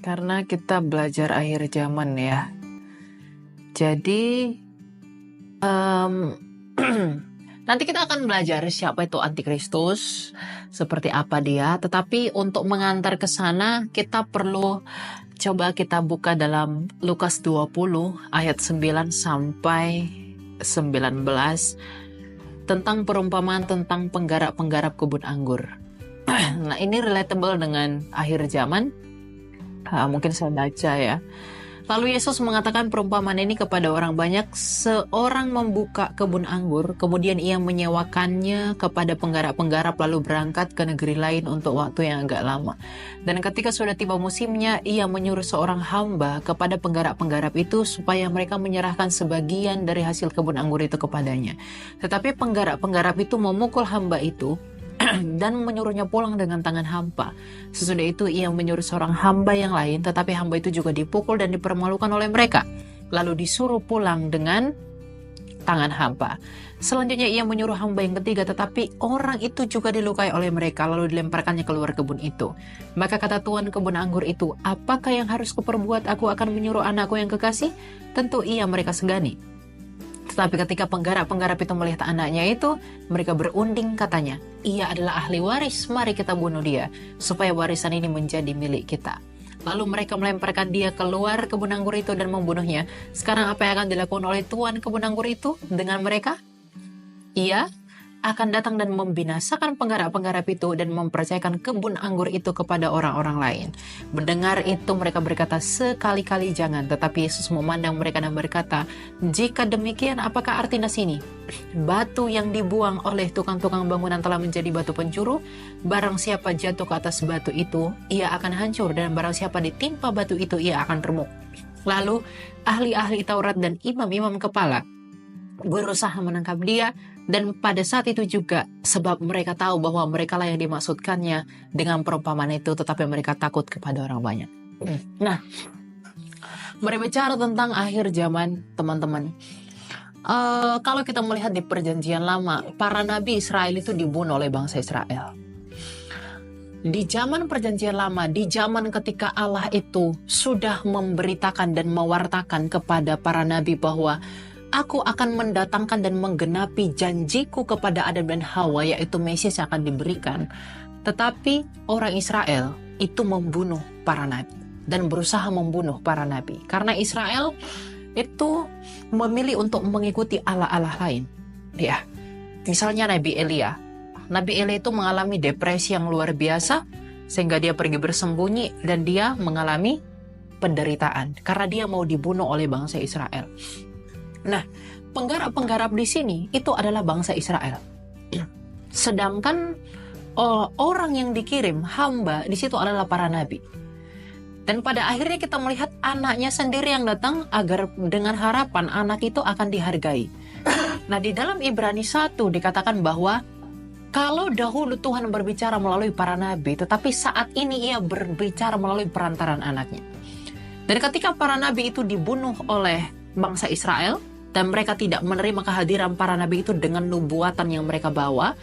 karena kita belajar akhir zaman ya. Jadi nanti kita akan belajar siapa itu Antikristus, seperti apa dia. Tetapi untuk mengantar ke sana kita perlu coba kita buka dalam Lukas 20 ayat 9 sampai 19 tentang perumpamaan tentang penggarap-penggarap kebun anggur. Nah, ini relatable dengan akhir zaman. Mungkin saya baca ya. Lalu Yesus mengatakan perumpamaan ini kepada orang banyak. Seorang membuka kebun anggur, kemudian ia menyewakannya kepada penggarap-penggarap lalu berangkat ke negeri lain untuk waktu yang agak lama. Dan ketika sudah tiba musimnya, ia menyuruh seorang hamba kepada penggarap-penggarap itu supaya mereka menyerahkan sebagian dari hasil kebun anggur itu kepadanya. Tetapi penggarap-penggarap itu memukul hamba itu dan menyuruhnya pulang dengan tangan hampa. Sesudah itu ia menyuruh seorang hamba yang lain, tetapi hamba itu juga dipukul dan dipermalukan oleh mereka, lalu disuruh pulang dengan tangan hampa. Selanjutnya ia menyuruh hamba yang ketiga, tetapi orang itu juga dilukai oleh mereka, lalu dilemparkannya keluar kebun itu. Maka kata tuan kebun anggur itu, apakah yang harus kuperbuat? Aku akan menyuruh anakku yang kekasih? Tentu ia mereka segani. Tetapi ketika penggarap-penggarap itu melihat anaknya itu, mereka berunding katanya, ia adalah ahli waris, mari kita bunuh dia, supaya warisan ini menjadi milik kita. Lalu mereka melemparkan dia keluar kebun anggur itu dan membunuhnya. Sekarang apa yang akan dilakukan oleh tuan kebun anggur itu dengan mereka? Ia akan datang dan membinasakan penggarap-penggarap itu dan mempercayakan kebun anggur itu kepada orang-orang lain. Mendengar itu mereka berkata, sekali-kali jangan. Tetapi Yesus memandang mereka dan berkata, jika demikian apakah arti nas ini? Batu yang dibuang oleh tukang-tukang bangunan telah menjadi batu pencuru. Barang siapa jatuh ke atas batu itu, ia akan hancur, dan barang siapa ditimpa batu itu, ia akan remuk. Lalu ahli-ahli Taurat dan imam-imam kepala berusaha menangkap dia, dan pada saat itu juga sebab mereka tahu bahwa mereka lah yang dimaksudkannya dengan perumpamaan itu, tetapi mereka takut kepada orang banyak. Nah, berbicara tentang akhir zaman, teman-teman, kalau kita melihat di perjanjian lama, para nabi Israel itu dibunuh oleh bangsa Israel. Di zaman perjanjian lama, di zaman ketika Allah itu sudah memberitakan dan mewartakan kepada para nabi bahwa aku akan mendatangkan dan menggenapi janjiku kepada Adam dan Hawa, yaitu Mesias yang akan diberikan. Tetapi orang Israel itu membunuh para nabi dan berusaha membunuh para nabi. Karena Israel itu memilih untuk mengikuti Allah-Allah lain. Ya, misalnya Nabi Elia. Nabi Elia itu mengalami depresi yang luar biasa, sehingga dia pergi bersembunyi dan dia mengalami penderitaan karena dia mau dibunuh oleh bangsa Israel. Nah, penggarap-penggarap di sini itu adalah bangsa Israel. Sedangkan orang yang dikirim, hamba, di situ adalah para nabi. Dan pada akhirnya kita melihat anaknya sendiri yang datang agar dengan harapan anak itu akan dihargai. Nah, di dalam Ibrani 1 dikatakan bahwa kalau dahulu Tuhan berbicara melalui para nabi, tetapi saat ini ia berbicara melalui perantaran anaknya. Dan ketika para nabi itu dibunuh oleh bangsa Israel, dan mereka tidak menerima kehadiran para nabi itu dengan nubuatan yang mereka bawa,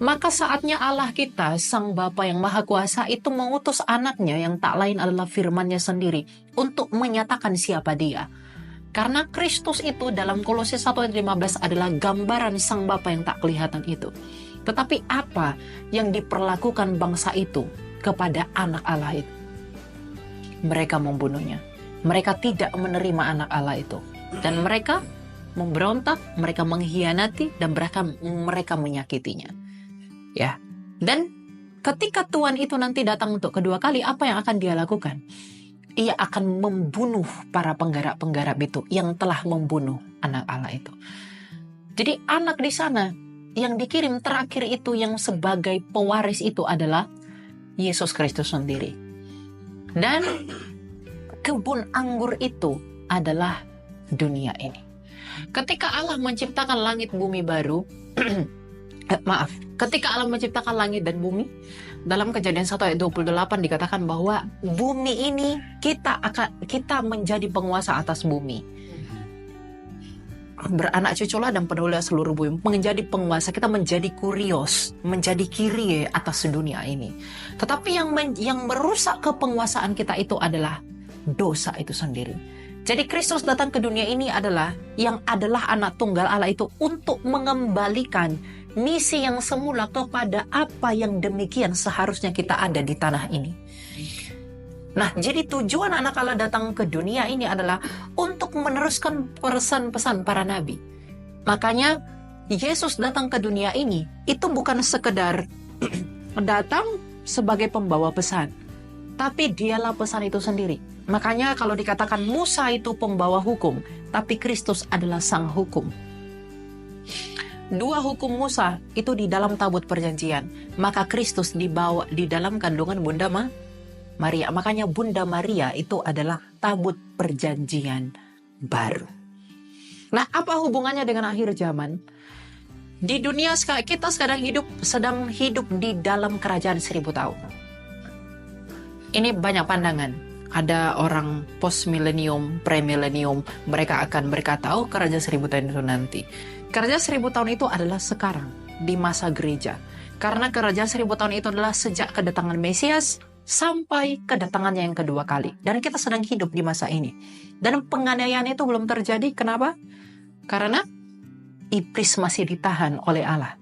maka saatnya Allah kita, Sang Bapa yang Maha Kuasa itu mengutus anaknya yang tak lain adalah firman-Nya sendiri untuk menyatakan siapa dia. Karena Kristus itu dalam Kolose 1 ayat 15 adalah gambaran Sang Bapa yang tak kelihatan itu. Tetapi apa yang diperlakukan bangsa itu kepada anak Allah itu? Mereka membunuhnya. Mereka tidak menerima anak Allah itu. Dan mereka memberontak, mereka mengkhianati, dan mereka menyakitinya. Ya. Dan ketika Tuhan itu nanti datang untuk kedua kali, apa yang akan dia lakukan? Ia akan membunuh para penggarap-penggarap itu yang telah membunuh anak Allah itu. Jadi anak di sana yang dikirim terakhir itu yang sebagai pewaris itu adalah Yesus Kristus sendiri. Dan kebun anggur itu adalah dunia ini. Ketika Allah menciptakan langit bumi baru, ketika Allah menciptakan langit dan bumi, dalam Kejadian 1 ayat 28 dikatakan bahwa bumi ini kita menjadi penguasa atas bumi. beranak cuculah dan penuhilah seluruh bumi, menjadi penguasa. Kita menjadi kurios, menjadi Kyrie atas dunia ini. Tetapi yang merusak kepenguasaan kita itu adalah dosa itu sendiri. Jadi Kristus datang ke dunia ini adalah anak tunggal Allah itu untuk mengembalikan misi yang semula kepada apa yang demikian seharusnya kita ada di tanah ini. Nah, jadi tujuan anak Allah datang ke dunia ini adalah untuk meneruskan pesan-pesan para nabi. Makanya Yesus datang ke dunia ini itu bukan sekedar datang sebagai pembawa pesan, tapi dialah pesan itu sendiri. Makanya kalau dikatakan Musa itu pembawa hukum, tapi Kristus adalah sang hukum. 2 hukum Musa itu di dalam tabut perjanjian, maka Kristus dibawa di dalam kandungan Bunda Maria. Makanya Bunda Maria itu adalah tabut perjanjian baru. Nah, apa hubungannya dengan akhir zaman? Di dunia kita sedang hidup di dalam kerajaan 1000 tahun. Ini banyak pandangan. Ada orang post millennium, pre-millennium, mereka akan berkata, kerajaan 1000 tahun itu nanti. Kerajaan 1000 tahun itu adalah sekarang, di masa gereja. Karena kerajaan 1000 tahun itu adalah sejak kedatangan Mesias sampai kedatangannya yang kedua kali. Dan kita sedang hidup di masa ini. Dan penganiayaan itu belum terjadi. Kenapa? Karena iblis masih ditahan oleh Allah.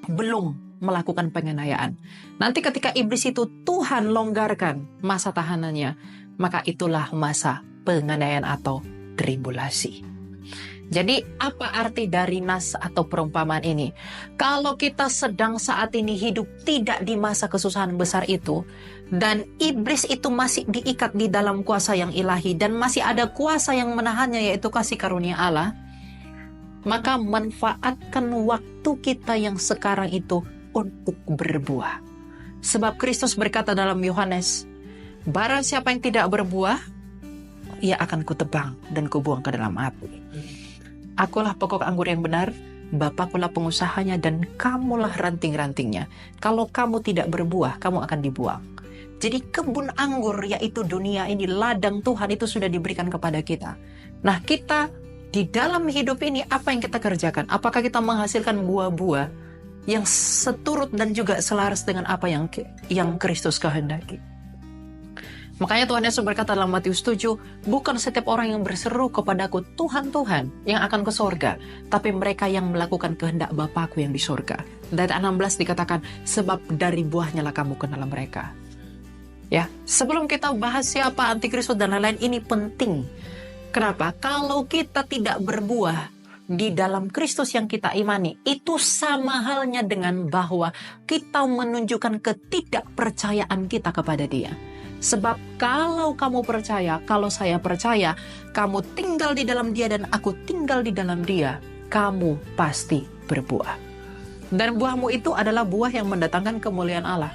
Belum melakukan penganiayaan. Nanti ketika iblis itu Tuhan longgarkan masa tahanannya, maka itulah masa penganiayaan atau tribulasi. Jadi apa arti dari nas atau perumpamaan ini? Kalau kita sedang saat ini hidup tidak di masa kesusahan besar itu, dan iblis itu masih diikat di dalam kuasa yang ilahi, dan masih ada kuasa yang menahannya, yaitu kasih karunia Allah, maka manfaatkan waktu kita yang sekarang itu untuk berbuah. Sebab Kristus berkata dalam Yohanes, barang siapa yang tidak berbuah, ia akan kutebang dan kubuang ke dalam api. Akulah pokok anggur yang benar, Bapakulah pengusahanya, dan kamulah ranting-rantingnya. Kalau kamu tidak berbuah, kamu akan dibuang. Jadi kebun anggur, yaitu dunia ini, ladang Tuhan itu sudah diberikan kepada kita. Nah, kita di dalam hidup ini, apa yang kita kerjakan? Apakah kita menghasilkan buah-buah yang seturut dan juga selaras dengan apa yang Kristus kehendaki? Makanya Tuhan Yesus berkata dalam Matius 7, bukan setiap orang yang berseru kepadaku, Tuhan, Tuhan, yang akan ke sorga, tapi mereka yang melakukan kehendak Bapakku yang di sorga. Dan 16 dikatakan, sebab dari buahnya lah kamu kenal mereka. Ya, sebelum kita bahas siapa antikristus dan lain-lain, ini penting. Kenapa? Kalau kita tidak berbuah di dalam Kristus yang kita imani, itu sama halnya dengan bahwa kita menunjukkan ketidakpercayaan kita kepada Dia. Sebab kalau kamu percaya, kalau saya percaya, kamu tinggal di dalam Dia dan aku tinggal di dalam Dia, kamu pasti berbuah. Dan buahmu itu adalah buah yang mendatangkan kemuliaan Allah.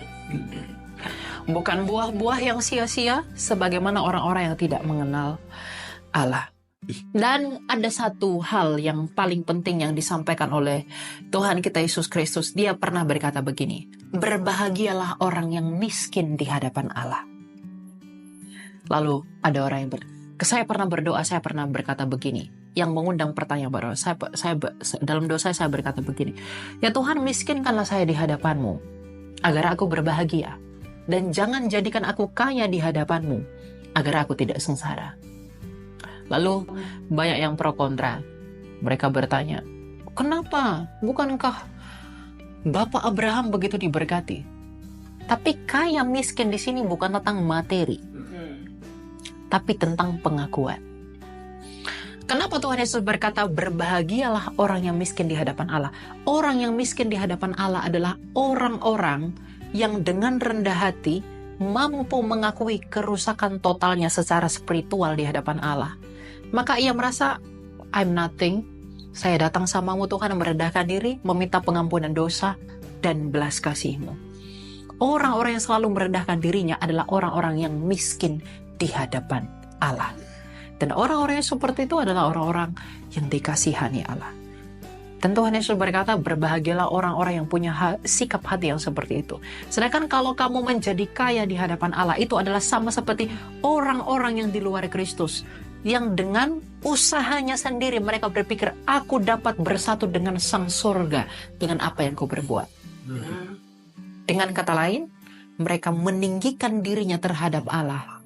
Bukan buah-buah yang sia-sia sebagaimana orang-orang yang tidak mengenal Allah. Dan ada satu hal yang paling penting yang disampaikan oleh Tuhan kita Yesus Kristus. Dia pernah berkata begini, berbahagialah orang yang miskin di hadapan Allah. Lalu ada orang yang saya pernah berdoa, saya pernah berkata begini, yang mengundang pertanyaan baru. Dalam doa saya berkata begini, ya Tuhan, miskinkanlah saya di hadapanmu agar aku berbahagia, dan jangan jadikan aku kaya di hadapanmu agar aku tidak sengsara. Lalu banyak yang pro kontra. Mereka bertanya, kenapa? Bukankah Bapak Abraham begitu diberkati? Tapi kaya miskin di sini bukan tentang materi, tapi tentang pengakuan. Kenapa Tuhan Yesus berkata berbahagialah orang yang miskin di hadapan Allah? Orang yang miskin di hadapan Allah adalah orang-orang yang dengan rendah hati mampu mengakui kerusakan totalnya secara spiritual di hadapan Allah. Maka ia merasa, I'm nothing. Saya datang samamu Tuhan, merendahkan diri, meminta pengampunan dosa dan belas kasih-Mu. Orang-orang yang selalu merendahkan dirinya adalah orang-orang yang miskin di hadapan Allah. Dan orang-orang yang seperti itu adalah orang-orang yang dikasihani Allah. Dan Tuhan Yesus berkata, berbahagialah orang-orang yang punya sikap hati yang seperti itu. Sedangkan kalau kamu menjadi kaya di hadapan Allah, itu adalah sama seperti orang-orang yang di luar Kristus. yang dengan usahanya sendiri mereka berpikir, aku dapat bersatu dengan sang surga dengan apa yang kau berbuat. Dengan kata lain, mereka meninggikan dirinya terhadap Allah,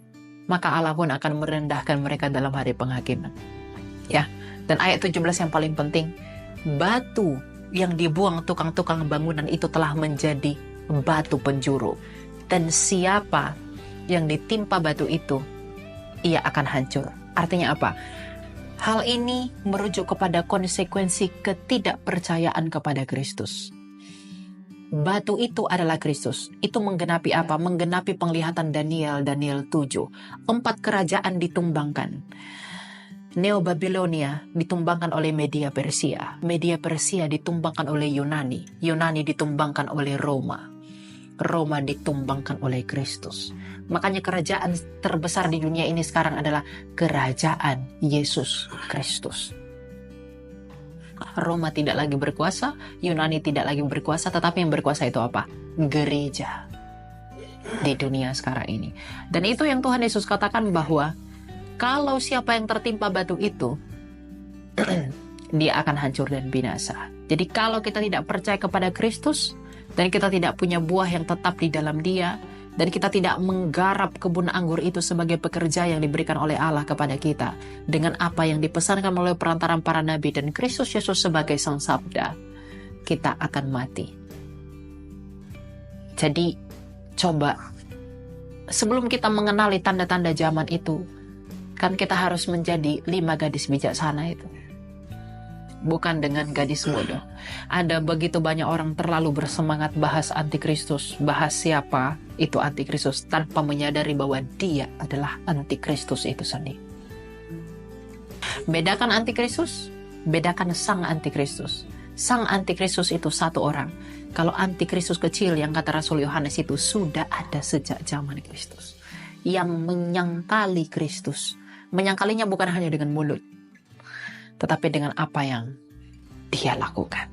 maka Allah pun akan merendahkan mereka dalam hari penghakiman. Ya, dan ayat 17 yang paling penting, batu yang dibuang tukang-tukang bangunan itu telah menjadi batu penjuru, dan siapa yang ditimpa batu itu, ia akan hancur. Artinya apa? Hal ini merujuk kepada konsekuensi ketidakpercayaan kepada Kristus. Batu itu adalah Kristus. Itu menggenapi apa? Menggenapi penglihatan Daniel 7. 4 kerajaan ditumbangkan. Neo Babilonia ditumbangkan oleh Media Persia. Media Persia ditumbangkan oleh Yunani. Yunani ditumbangkan oleh Roma. Roma ditumbangkan oleh Kristus. Makanya kerajaan terbesar di dunia ini sekarang adalah kerajaan Yesus Kristus. Roma tidak lagi berkuasa, Yunani tidak lagi berkuasa, tetapi yang berkuasa itu apa? Gereja di dunia sekarang ini. Dan itu yang Tuhan Yesus katakan bahwa kalau siapa yang tertimpa batu itu, dia akan hancur dan binasa. Jadi kalau kita tidak percaya kepada Kristus, dan kita tidak punya buah yang tetap di dalam Dia, dan kita tidak menggarap kebun anggur itu sebagai pekerja yang diberikan oleh Allah kepada kita, dengan apa yang dipesankan oleh perantaran para nabi dan Kristus Yesus sebagai Sang Sabda, kita akan mati. Jadi, coba, sebelum kita mengenali tanda-tanda zaman itu, kan kita harus menjadi 5 gadis bijaksana itu. Bukan dengan gadis bodoh. Ada begitu banyak orang terlalu bersemangat bahas antikristus, bahas siapa itu antikristus, tanpa menyadari bahwa dia adalah antikristus itu sendiri. Bedakan antikristus, bedakan sang antikristus. Sang antikristus itu satu orang. Kalau antikristus kecil yang kata Rasul Yohanes itu sudah ada sejak zaman Kristus, yang menyangkali Kristus. Menyangkalinya bukan hanya dengan mulut, tetapi dengan apa yang dia lakukan.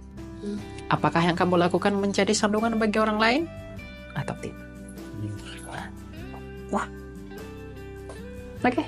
Apakah yang kamu lakukan menjadi sandungan bagi orang lain atau tidak? Wah. Oke.